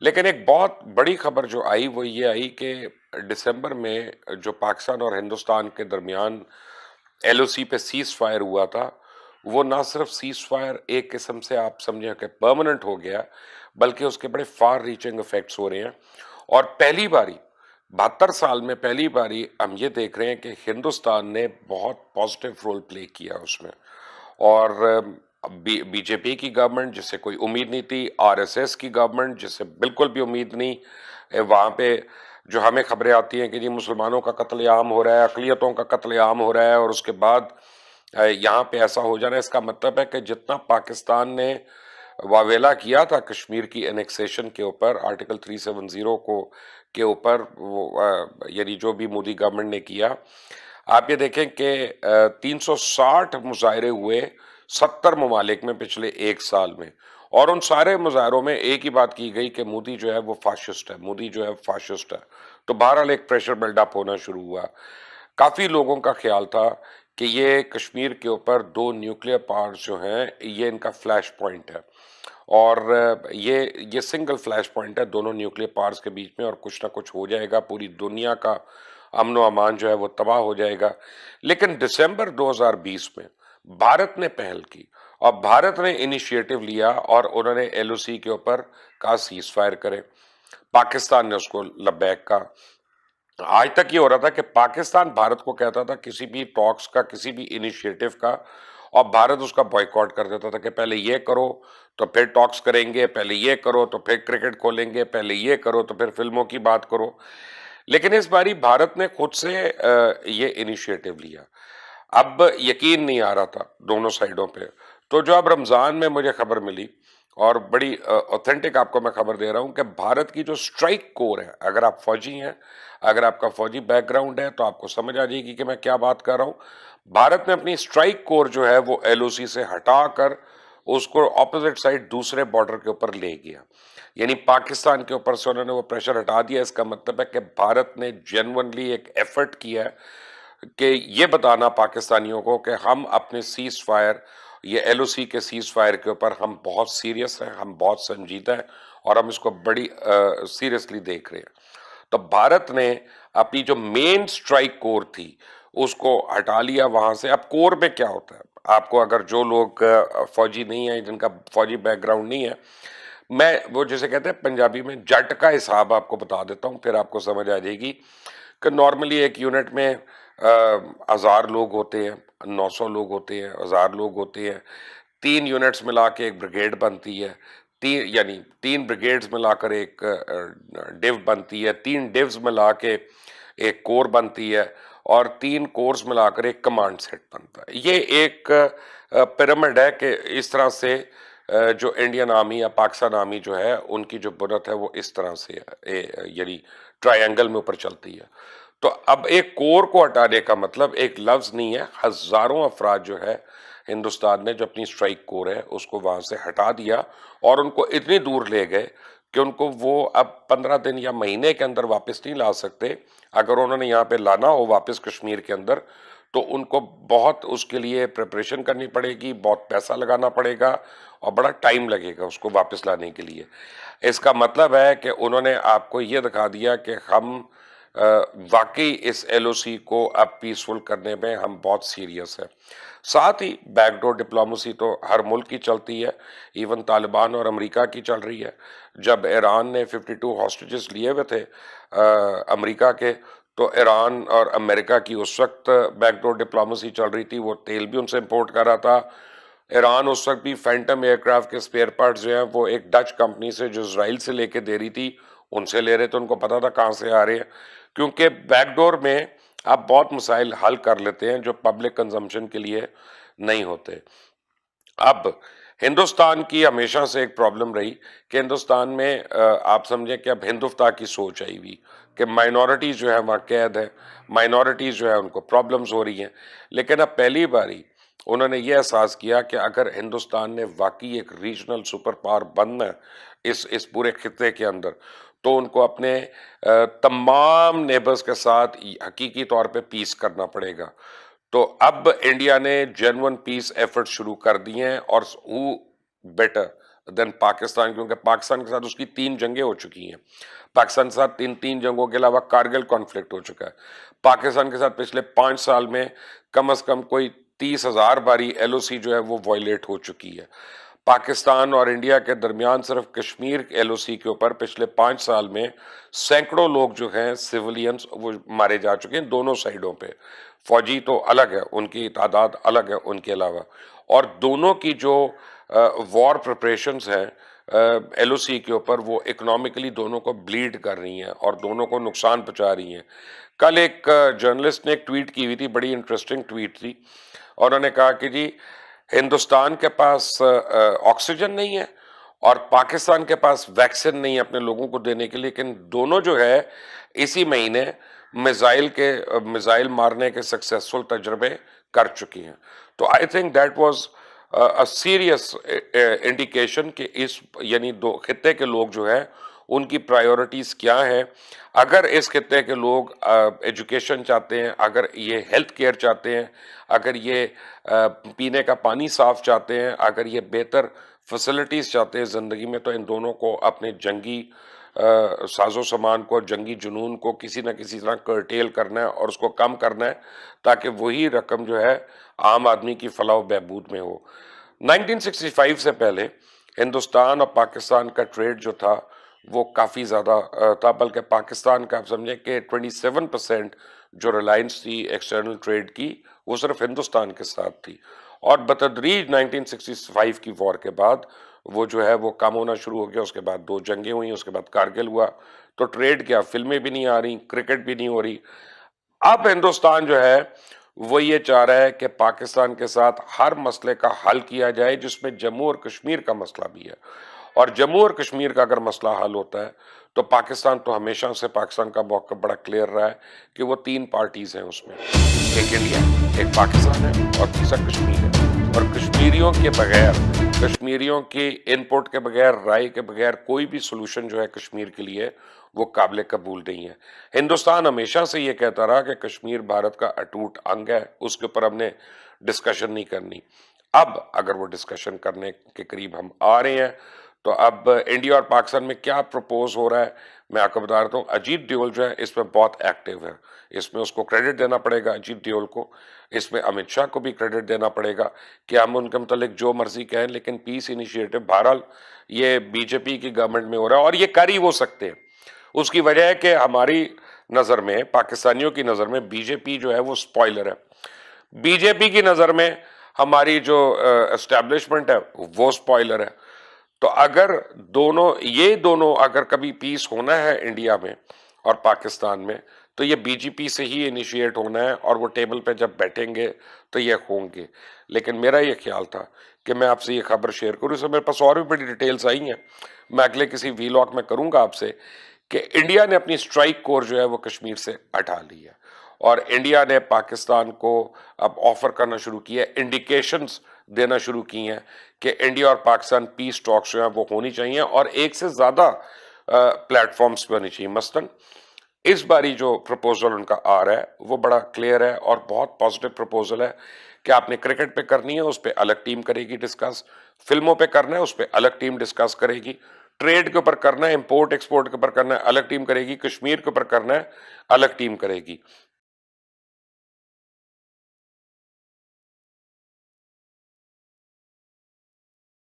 لیکن ایک بہت بڑی خبر جو آئی وہ یہ آئی کہ دسمبر میں جو پاکستان اور ہندوستان کے درمیان ایل او سی پہ سیز فائر ہوا تھا، وہ نہ صرف سیز فائر ایک قسم سے آپ سمجھیں کہ پرماننٹ ہو گیا، بلکہ اس کے بڑے فار ریچنگ افیکٹس ہو رہے ہیں۔ اور پہلی باری 72 سال میں پہلی باری ہم یہ دیکھ رہے ہیں کہ ہندوستان نے بہت پازیٹیو رول پلے کیا اس میں۔ اور بی جے پی کی گورنمنٹ جس سے کوئی امید نہیں تھی، آر ایس ایس کی گورنمنٹ جس سے بالکل بھی امید نہیں، وہاں پہ جو ہمیں خبریں آتی ہیں کہ جی مسلمانوں کا قتل عام ہو رہا ہے، اقلیتوں کا قتل عام ہو رہا ہے، اور اس کے بعد یہاں پہ ایسا ہو جانا ہے، اس کا مطلب ہے کہ جتنا پاکستان نے واویلا کیا تھا کشمیر کی انیکسیشن کے اوپر، آرٹیکل 370 کو کے اوپر، یعنی جو بھی مودی گورنمنٹ نے کیا، آپ یہ دیکھیں کہ 360 مظاہرے ہوئے 70 ممالک میں پچھلے ایک سال میں، اور ان سارے مظاہروں میں ایک ہی بات کی گئی کہ مودی جو ہے وہ فاشسٹ ہے، مودی جو ہے فاشسٹ ہے۔ تو بہرحال ایک پریشر بلڈ اپ ہونا شروع ہوا۔ کافی لوگوں کا خیال تھا کہ یہ کشمیر کے اوپر دو نیوکلیر پاورز جو ہیں یہ ان کا فلیش پوائنٹ ہے، اور یہ سنگل فلیش پوائنٹ ہے دونوں نیوکلیر پاورز کے بیچ میں، اور کچھ نہ کچھ ہو جائے گا، پوری دنیا کا امن و امان جو ہے وہ تباہ ہو جائے گا۔ لیکن دسمبر 2020 میں بھارت نے پہل کی، اور بھارت نے انیشیٹو لیا، اور انہوں نے ایل او سی کے اوپر کہا سیز فائر کرے۔ پاکستان نے اس کو لبیک کہا۔ آج تک یہ ہو رہا تھا کہ پاکستان بھارت کو کہتا تھا کسی بھی ٹاکس کا، کسی بھی انیشیٹو کا، اور بھارت اس کا بائیکاٹ کر دیتا تھا کہ پہلے یہ کرو تو پھر ٹاکس کریں گے، پہلے یہ کرو تو پھر کرکٹ کھولیں گے، پہلے یہ کرو تو پھر فلموں کی بات کرو۔ لیکن اس باری بھارت نے خود سے یہ انیشیٹو لیا۔ اب یقین نہیں آ رہا تھا دونوں سائیڈوں پہ، تو جو اب رمضان میں مجھے خبر ملی، اور بڑی اوتھینٹک آپ کو میں خبر دے رہا ہوں، کہ بھارت کی جو سٹرائک کور ہے، اگر آپ فوجی ہیں، اگر آپ کا فوجی بیک گراؤنڈ ہے تو آپ کو سمجھ آ جائے گی کہ میں کیا بات کر رہا ہوں۔ بھارت نے اپنی سٹرائک کور جو ہے وہ ایل او سی سے ہٹا کر اس کو اپوزٹ سائڈ دوسرے بارڈر کے اوپر لے گیا، یعنی پاکستان کے اوپر سے انہوں نے وہ پریشر ہٹا دیا۔ اس کا مطلب ہے کہ بھارت نے جینونلی ایک ایفرٹ کیا ہے کہ یہ بتانا پاکستانیوں کو کہ ہم اپنے سیز فائر، یہ ایل او سی کے سیز فائر کے اوپر ہم بہت سیریس ہیں، ہم بہت سنجیدہ ہیں، اور ہم اس کو بڑی سیریسلی دیکھ رہے ہیں۔ تو بھارت نے اپنی جو مین سٹرائک کور تھی اس کو ہٹا لیا وہاں سے۔ اب کور میں کیا ہوتا ہے، آپ کو اگر جو لوگ فوجی نہیں ہیں، جن کا فوجی بیک گراؤنڈ نہیں ہے، میں وہ جسے کہتے ہیں پنجابی میں جٹ کا حساب آپ کو بتا دیتا ہوں، پھر آپ کو سمجھ آ جائے گی کہ نارملی ایک یونٹ میں 1000 لوگ ہوتے ہیں، 900 لوگ ہوتے ہیں، 1000 لوگ ہوتے ہیں، 3 یونٹس ملا کے ایک بریگیڈ بنتی ہے، یعنی 3 بریگیڈز ملا کر ایک ڈیو بنتی ہے، 3 ڈیوز ملا کے ایک کور بنتی ہے، اور 3 کورز ملا کر ایک کمانڈ سیٹ بنتا ہے۔ یہ ایک پیرامڈ ہے کہ اس طرح سے جو انڈین آرمی یا پاکستان آرمی جو ہے ان کی جو بنت ہے وہ اس طرح سے ہے، یعنی ٹرائنگل میں اوپر چلتی ہے۔ تو اب ایک کور کو ہٹانے کا مطلب ایک لفظ نہیں ہے، ہزاروں افراد جو ہے ہندوستان نے جو اپنی سٹرائک کور ہے اس کو وہاں سے ہٹا دیا، اور ان کو اتنی دور لے گئے کہ ان کو وہ اب 15 دن یا مہینے کے اندر واپس نہیں لا سکتے۔ اگر انہوں نے یہاں پہ لانا ہو واپس کشمیر کے اندر تو ان کو بہت اس کے لیے پریپریشن کرنی پڑے گی، بہت پیسہ لگانا پڑے گا، اور بڑا ٹائم لگے گا اس کو واپس لانے کے لیے۔ اس کا مطلب ہے کہ انہوں نے آپ کو یہ دکھا دیا کہ ہم واقعی اس ایل او سی کو اب پیسفل کرنے میں ہم بہت سیریس ہیں۔ ساتھ ہی بیک ڈور ڈپلومیسی تو ہر ملک کی چلتی ہے، ایون طالبان اور امریکہ کی چل رہی ہے۔ جب ایران نے 52 ہاسٹیجز لیے ہوئے تھے امریکہ کے، تو ایران اور امریکہ کی اس وقت بیک ڈور ڈپلومیسی چل رہی تھی، وہ تیل بھی ان سے امپورٹ کر رہا تھا۔ ایران اس وقت بھی فینٹم ایئر کرافٹ کے سپیئر پارٹس جو ہیں وہ ایک ڈچ کمپنی سے جو اسرائیل سے لے کے دے رہی تھی ان سے لے رہے تھے، ان کو پتا تھا کہاں سے آ رہے ہیں، کیونکہ بیک ڈور میں آپ بہت مسائل حل کر لیتے ہیں جو پبلک کنزمپشن کے لیے نہیں ہوتے۔ اب ہندوستان کی ہمیشہ سے ایک پرابلم رہی کہ ہندوستان میں آپ سمجھیں کہ اب ہندوستان کی سوچ آئی ہوئی کہ مائنورٹیز جو ہے وہاں قید ہے، مائنورٹیز جو ہے ان کو پرابلمز ہو رہی ہیں۔ لیکن اب پہلی باری انہوں نے یہ احساس کیا کہ اگر ہندوستان نے واقعی ایک ریجنل سپر پاور بننا ہے اس پورے خطے کے اندر، تو ان کو اپنے تمام نیبرز کے ساتھ حقیقی طور پہ پیس کرنا پڑے گا۔ تو اب انڈیا نے جینون پیس ایفرٹ شروع کر دی ہیں، اور who better دین پاکستان، کیونکہ پاکستان کے ساتھ اس کی 3 جنگیں ہو چکی ہیں، پاکستان کے ساتھ تین جنگوں کے علاوہ کارگل کانفلکٹ ہو چکا ہے، پاکستان کے ساتھ پچھلے 5 سال میں کم از کم کوئی 30,000 باری ایل او سی جو ہے وہ وائلیٹ ہو چکی ہے۔ پاکستان اور انڈیا کے درمیان صرف کشمیر ایل او سی کے اوپر پچھلے 5 سال میں سینکڑوں لوگ جو ہیں سیولینز وہ مارے جا چکے ہیں دونوں سائیڈوں پہ، فوجی تو الگ ہے، ان کی تعداد الگ ہے ان کے علاوہ، اور دونوں کی جو وار پریپریشنز ہیں ایل او سی کے اوپر، وہ اکنامکلی دونوں کو بلیڈ کر رہی ہیں اور دونوں کو نقصان پہنچا رہی ہیں۔ کل ایک جرنلسٹ نے ایک ٹویٹ کی ہوئی تھی، بڑی انٹرسٹنگ ٹویٹ تھی، اور انہوں نے کہا کہ جی ہندوستان کے پاس آکسیجن نہیں ہے اور پاکستان کے پاس ویکسین نہیں ہے اپنے لوگوں کو دینے کے لیے، لیکن دونوں جو ہے اسی مہینے میزائل مارنے کے سکسیسفل تجربے کر چکی ہیں۔ تو I think that was serious indication کہ اس یعنی دو خطے کے لوگ جو ہے ان کی پرائیورٹیز کیا ہیں۔ اگر اس خطے کے لوگ ایجوکیشن چاہتے ہیں، اگر یہ ہیلتھ کیئر چاہتے ہیں، اگر یہ پینے کا پانی صاف چاہتے ہیں، اگر یہ بہتر فیسلٹیز چاہتے ہیں زندگی میں، تو ان دونوں کو اپنے جنگی ساز و سامان کو، جنگی جنون کو کسی نہ کسی طرح کرٹیل کرنا ہے اور اس کو کم کرنا ہے، تاکہ وہی رقم جو ہے عام آدمی کی فلاح و بہبود میں ہو۔ 1965 سے پہلے ہندوستان اور پاکستان کا ٹریڈ جو تھا وہ کافی زیادہ تھا، بلکہ پاکستان کا آپ سمجھیں کہ 27% جو ریلائنس تھی ایکسٹرنل ٹریڈ کی وہ صرف ہندوستان کے ساتھ تھی، اور بتدریج 1965 کی وار کے بعد وہ جو ہے وہ کم ہونا شروع ہو گیا۔ اس کے بعد 2 جنگیں ہوئیں، اس کے بعد کارگل ہوا، تو ٹریڈ کیا، فلمیں بھی نہیں آ رہی، کرکٹ بھی نہیں ہو رہی۔ اب ہندوستان جو ہے وہ یہ چاہ رہا ہے کہ پاکستان کے ساتھ ہر مسئلے کا حل کیا جائے، جس میں جموں اور کشمیر کا مسئلہ بھی ہے، اور جموں اور کشمیر کا اگر مسئلہ حل ہوتا ہے تو پاکستان تو ہمیشہ سے پاکستان کا موقف بڑا کلیئر رہا ہے کہ وہ 3 پارٹیز ہیں اس میں، ایک انڈیا، ایک پاکستان ہے اور تیسرا کشمیر ہے، اور کشمیریوں کے بغیر، کشمیریوں کی انپٹ کے بغیر، رائے کے بغیر کوئی بھی سلوشن جو ہے کشمیر کے لیے وہ قابل قبول نہیں ہے۔ ہندوستان ہمیشہ سے یہ کہتا رہا کہ کشمیر بھارت کا اٹوٹ انگ ہے، اس کے اوپر ہم نے ڈسکشن نہیں کرنی۔ اب اگر وہ ڈسکشن کرنے کے قریب ہم آ رہے ہیں تو اب انڈیا اور پاکستان میں کیا پروپوز ہو رہا ہے میں آپ کو بتا رہتا ہوں۔ اجیت ڈیول جو ہے اس میں بہت ایکٹیو ہے، اس میں اس کو کریڈٹ دینا پڑے گا اجیت ڈیول کو، اس میں امت شاہ کو بھی کریڈٹ دینا پڑے گا کہ ہم ان کے متعلق جو مرضی کہیں، لیکن پیس انیشیٹو بہرحال یہ بی جے پی کی گورنمنٹ میں ہو رہا ہے، اور یہ کر ہی وہ سکتے ہیں۔ اس کی وجہ ہے کہ ہماری نظر میں، پاکستانیوں کی نظر میں بی جے پی جو ہے وہ سپوائلر ہے، بی جے پی کی نظر میں ہماری جو اسٹیبلشمنٹ ہے وہ سپوائلر ہے۔ تو اگر یہ دونوں اگر کبھی پیس ہونا ہے انڈیا میں اور پاکستان میں، تو یہ بی جے پی سے ہی انیشیٹ ہونا ہے، اور وہ ٹیبل پہ جب بیٹھیں گے تو یہ ہوں گے۔ لیکن میرا یہ خیال تھا کہ میں آپ سے یہ خبر شیئر کروں، اس میں میرے پاس اور بھی بڑی ڈیٹیلز آئی ہیں، میں اگلے کسی ویلاگ میں کروں گا آپ سے، کہ انڈیا نے اپنی اسٹرائک کور جو ہے وہ کشمیر سے ہٹا لی ہے، اور انڈیا نے پاکستان کو اب آفر کرنا شروع کیا ہے، انڈیکیشنز دینا شروع کی ہیں کہ انڈیا اور پاکستان پیس ٹاکس جو ہیں وہ ہونی چاہیے، اور ایک سے زیادہ پلیٹ فارمز پہ ہونی چاہیے۔ مثلاً اس باری جو پروپوزل ان کا آ رہا ہے وہ بڑا کلیئر ہے اور بہت پازیٹیو پروپوزل ہے کہ آپ نے کرکٹ پہ کرنی ہے، اس پہ الگ ٹیم کرے گی ڈسکس، فلموں پہ کرنا ہے اس پہ الگ ٹیم ڈسکس کرے گی، ٹریڈ کے اوپر کرنا ہے، امپورٹ ایکسپورٹ کے اوپر کرنا ہے الگ ٹیم کرے گی، کشمیر کے اوپر کرنا ہے الگ ٹیم کرے گی۔